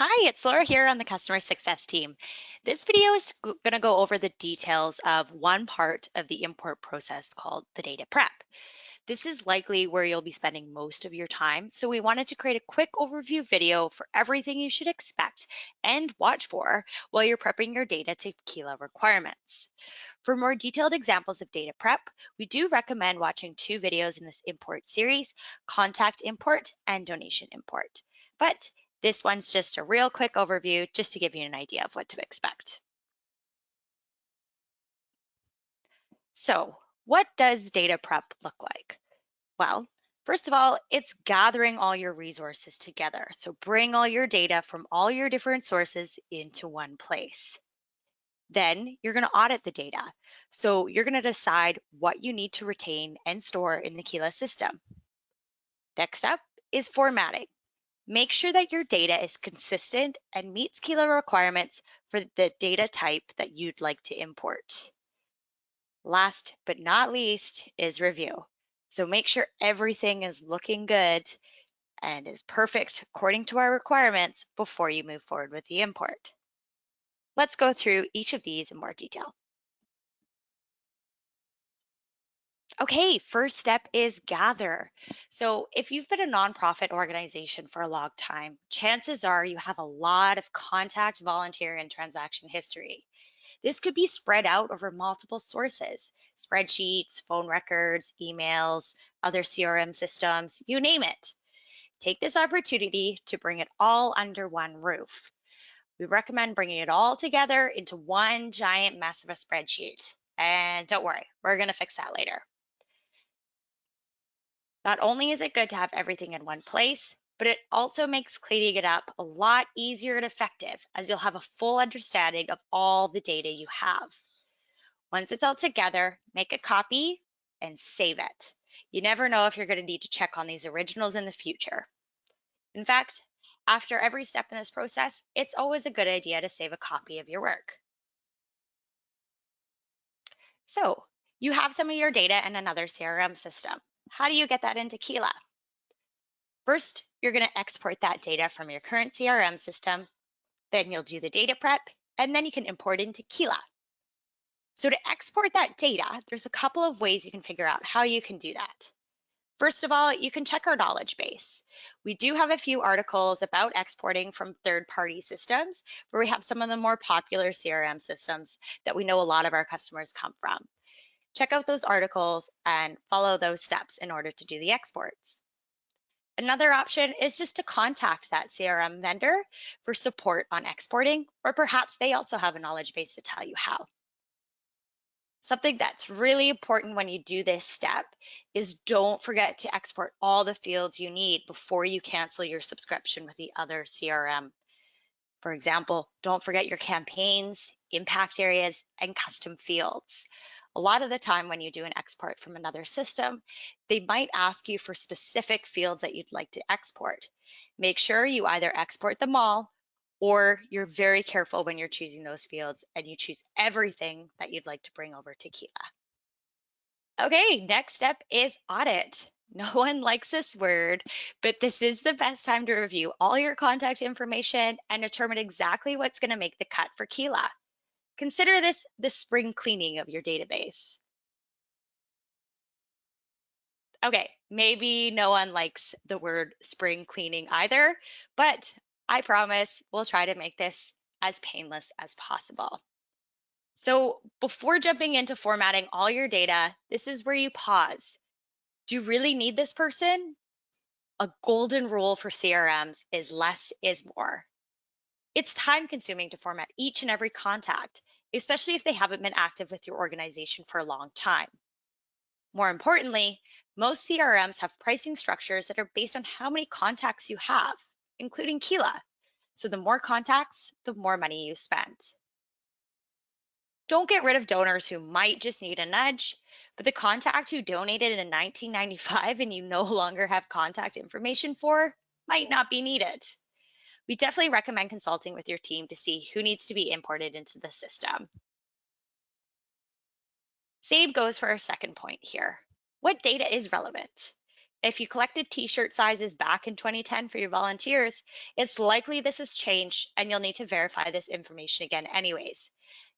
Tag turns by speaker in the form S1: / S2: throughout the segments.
S1: Hi, it's Laura here on the customer success team. This video is going to go over the details of one part of the import process called the data prep. This is likely where you'll be spending most of your time, so we wanted to create a quick overview video for everything you should expect and watch for while you're prepping your data to Kila requirements. For more detailed examples of data prep, we do recommend watching two videos in this import series, contact import and donation import. But this one's just a real quick overview just to give you an idea of what to expect. So, what does data prep look like? Well, first of all, it's gathering all your resources together. So, bring all your data from all your different sources into one place. Then you're going to audit the data. So you're going to decide what you need to retain and store in the Keela system. Next up is formatting. Make sure that your data is consistent and meets Keela requirements for the data type that you'd like to import. Last but not least is review. So make sure everything is looking good and is perfect according to our requirements before you move forward with the import. Let's go through each of these in more detail. Okay, first step is gather. So, if you've been a nonprofit organization for a long time, chances are you have a lot of contact, volunteer, and transaction history. This could be spread out over multiple sources: spreadsheets, phone records, emails, other CRM systems, you name it. Take this opportunity to bring it all under one roof. We recommend bringing it all together into one giant mess of a spreadsheet. And don't worry, we're going to fix that later. Not only is it good to have everything in one place, but it also makes cleaning it up a lot easier and effective as you'll have a full understanding of all the data you have. Once it's all together, make a copy and save it. You never know if you're going to need to check on these originals in the future. In fact, after every step in this process, it's always a good idea to save a copy of your work. So, you have some of your data in another CRM system. How do you get that into Keela? First, you're going to export that data from your current CRM system. Then you'll do the data prep, and then you can import into Keela. So to export that data, there's a couple of ways you can figure out how you can do that. First of all, you can check our knowledge base. We do have a few articles about exporting from third-party systems, where we have some of the more popular CRM systems that we know a lot of our customers come from. Check out those articles and follow those steps in order to do the exports. Another option is just to contact that CRM vendor for support on exporting, or perhaps they also have a knowledge base to tell you how. Something that's really important when you do this step is don't forget to export all the fields you need before you cancel your subscription with the other CRM. For example, don't forget your campaigns, impact areas, and custom fields. A lot of the time when you do an export from another system, they might ask you for specific fields that you'd like to export. Make sure you either export them all or you're very careful when you're choosing those fields and you choose everything that you'd like to bring over to Keela. Okay, next step is audit. No one likes this word, but this is the best time to review all your contact information and determine exactly what's going to make the cut for Keela. Consider this the spring cleaning of your database. Okay, maybe no one likes the word spring cleaning either, but I promise we'll try to make this as painless as possible. So, before jumping into formatting all your data, this is where you pause. Do you really need this person? A golden rule for CRMs is less is more. It's time consuming to format each and every contact, especially if they haven't been active with your organization for a long time. More importantly, most CRMs have pricing structures that are based on how many contacts you have, including Keela. So the more contacts, the more money you spend. Don't get rid of donors who might just need a nudge, but the contact who donated in 1995 and you no longer have contact information for might not be needed. We definitely recommend consulting with your team to see who needs to be imported into the system. Save goes for our second point here. What data is relevant? If you collected t-shirt sizes back in 2010 for your volunteers, it's likely this has changed and you'll need to verify this information again anyways.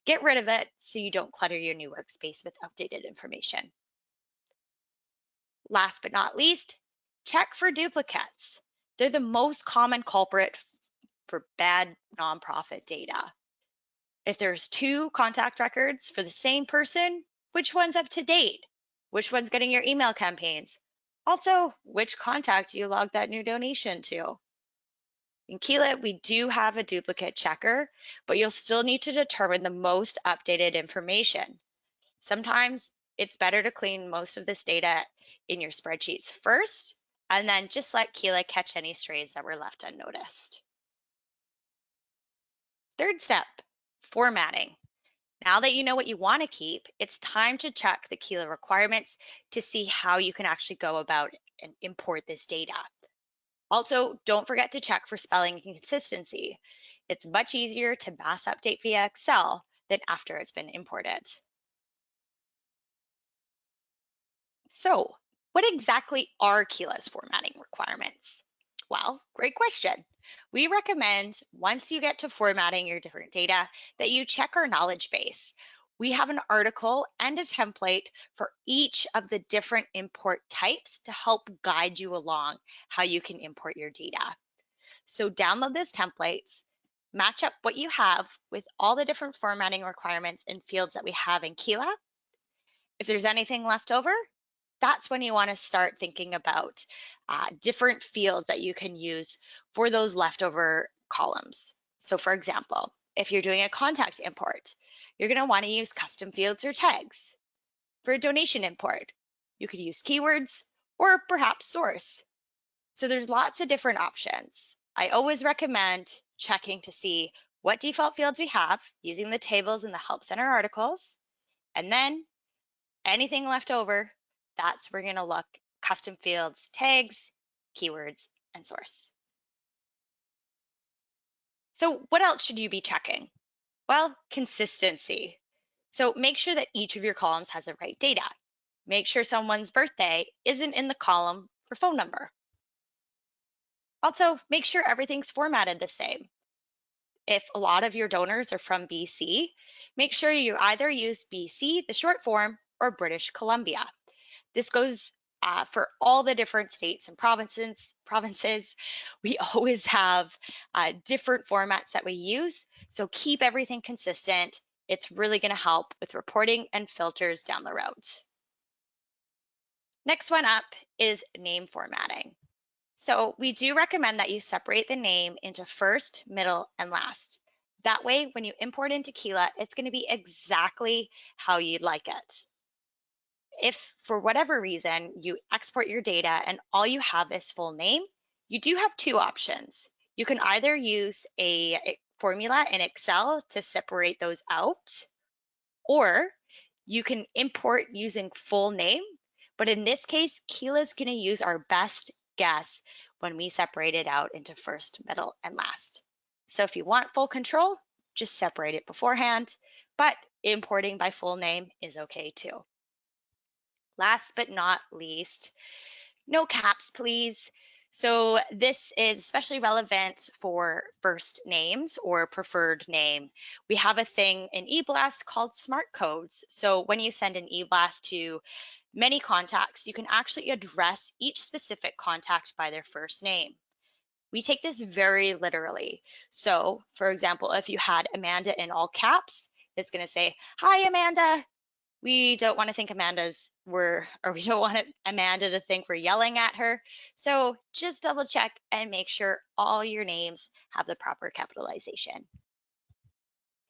S1: Get rid of it so you don't clutter your new workspace with outdated information. Last but not least, check for duplicates. They're the most common culprit for bad nonprofit data. If there's two contact records for the same person, which one's up to date? Which one's getting your email campaigns? Also, which contact you logged that new donation to? In Keela, we do have a duplicate checker, but you'll still need to determine the most updated information. Sometimes it's better to clean most of this data in your spreadsheets first, and then just let Keela catch any strays that were left unnoticed. Third step, formatting. Now that you know what you want to keep, it's time to check the Keela requirements to see how you can actually go about and import this data. Also, don't forget to check for spelling and consistency. It's much easier to mass update via Excel than after it's been imported. So, what exactly are Keela's formatting requirements? Well, great question. We recommend once you get to formatting your different data that you check our knowledge base. We have an article and a template for each of the different import types to help guide you along how you can import your data. So download those templates, match up what you have with all the different formatting requirements and fields that we have in Keela. If there's anything left over, that's when you want to start thinking about different fields that you can use for those leftover columns. So for example, if you're doing a contact import, you're going to want to use custom fields or tags. For a donation import, you could use keywords or perhaps source. So there's lots of different options. I always recommend checking to see what default fields we have using the tables in the Help Center articles, and then anything left over, that's where we're gonna look custom fields, tags, keywords, and source. So what else should you be checking? Well, consistency. So make sure that each of your columns has the right data. Make sure someone's birthday isn't in the column for phone number. Also, make sure everything's formatted the same. If a lot of your donors are from BC, make sure you either use BC, the short form, or British Columbia. This goes for all the different states and provinces. We always have different formats that we use, so keep everything consistent. It's really going to help with reporting and filters down the road. Next one up is name formatting. So we do recommend that you separate the name into first, middle, and last. That way, when you import into Keela, it's going to be exactly how you'd like it. If for whatever reason you export your data and all you have is full name, you do have two options. You can either use a formula in Excel to separate those out, or you can import using full name. But in this case, Keela is going to use our best guess when we separate it out into first, middle, and last. So if you want full control, just separate it beforehand, but importing by full name is okay too. Last but not least, no caps, please. So this is especially relevant for first names or preferred name. We have a thing in eBlast called smart codes. So when you send an eBlast to many contacts, you can actually address each specific contact by their first name. We take this very literally. So for example, if you had Amanda in all caps, it's going to say, "Hi, Amanda. We don't want to think we don't want Amanda to think we're yelling at her. So just double check and make sure all your names have the proper capitalization."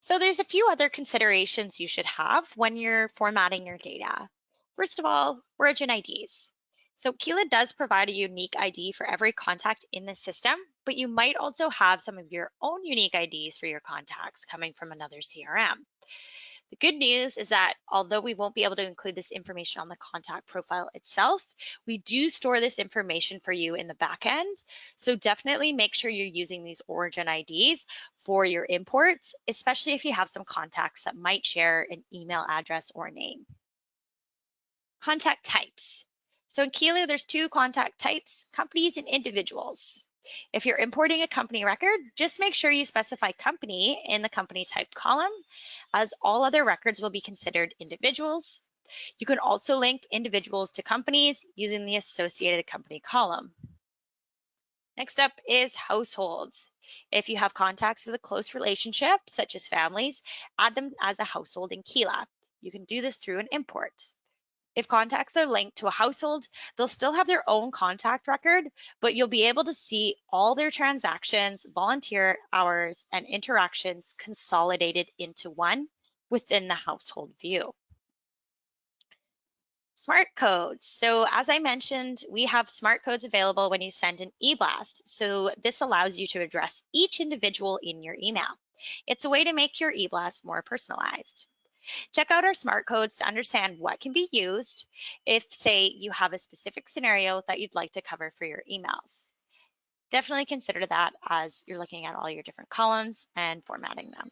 S1: So there's a few other considerations you should have when you're formatting your data. First of all, origin IDs. So Keela does provide a unique ID for every contact in the system, but you might also have some of your own unique IDs for your contacts coming from another CRM. The good news is that although we won't be able to include this information on the contact profile itself, we do store this information for you in the back end. So definitely make sure you're using these origin IDs for your imports, especially if you have some contacts that might share an email address or name. Contact types. So in Keela, there's two contact types, companies and individuals. If you're importing a company record, just make sure you specify company in the company type column, as all other records will be considered individuals. You can also link individuals to companies using the associated company column. Next up is households. If you have contacts with a close relationship, such as families, add them as a household in Keela. You can do this through an import. If contacts are linked to a household, they'll still have their own contact record, but you'll be able to see all their transactions, volunteer hours, and interactions consolidated into one within the household view. Smart codes. So as I mentioned, we have smart codes available when you send an e-blast. So this allows you to address each individual in your email. It's a way to make your e-blast more personalized. Check out our smart codes to understand what can be used if, say, you have a specific scenario that you'd like to cover for your emails. Definitely consider that as you're looking at all your different columns and formatting them.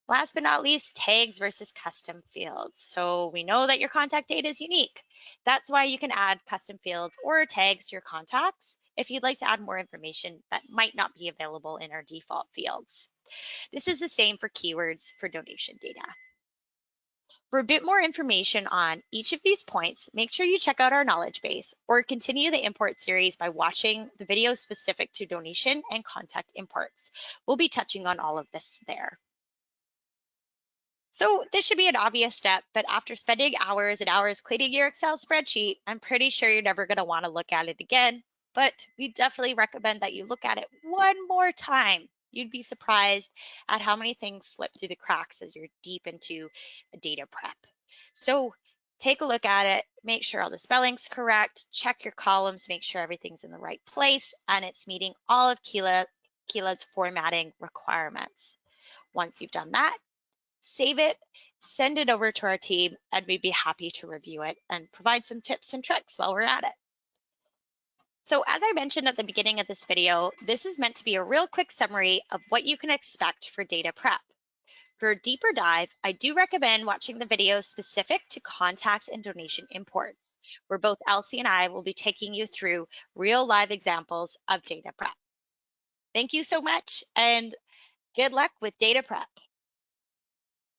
S1: Last but not least, tags versus custom fields. So we know that your contact data is unique. That's why you can add custom fields or tags to your contacts if you'd like to add more information that might not be available in our default fields. This is the same for keywords for donation data. For a bit more information on each of these points, make sure you check out our knowledge base or continue the import series by watching the videos specific to donation and contact imports. We'll be touching on all of this there. So this should be an obvious step, but after spending hours and hours cleaning your Excel spreadsheet, I'm pretty sure you're never going to want to look at it again. But we definitely recommend that you look at it one more time. You'd be surprised at how many things slip through the cracks as you're deep into data prep. So take a look at it, make sure all the spelling's correct, check your columns, make sure everything's in the right place, and it's meeting all of Keela's formatting requirements. Once you've done that, save it, send it over to our team, and we'd be happy to review it and provide some tips and tricks while we're at it. So as I mentioned at the beginning of this video, this is meant to be a real quick summary of what you can expect for data prep. For a deeper dive, I do recommend watching the videos specific to contact and donation imports, where both Elsie and I will be taking you through real live examples of data prep. Thank you so much and good luck with data prep.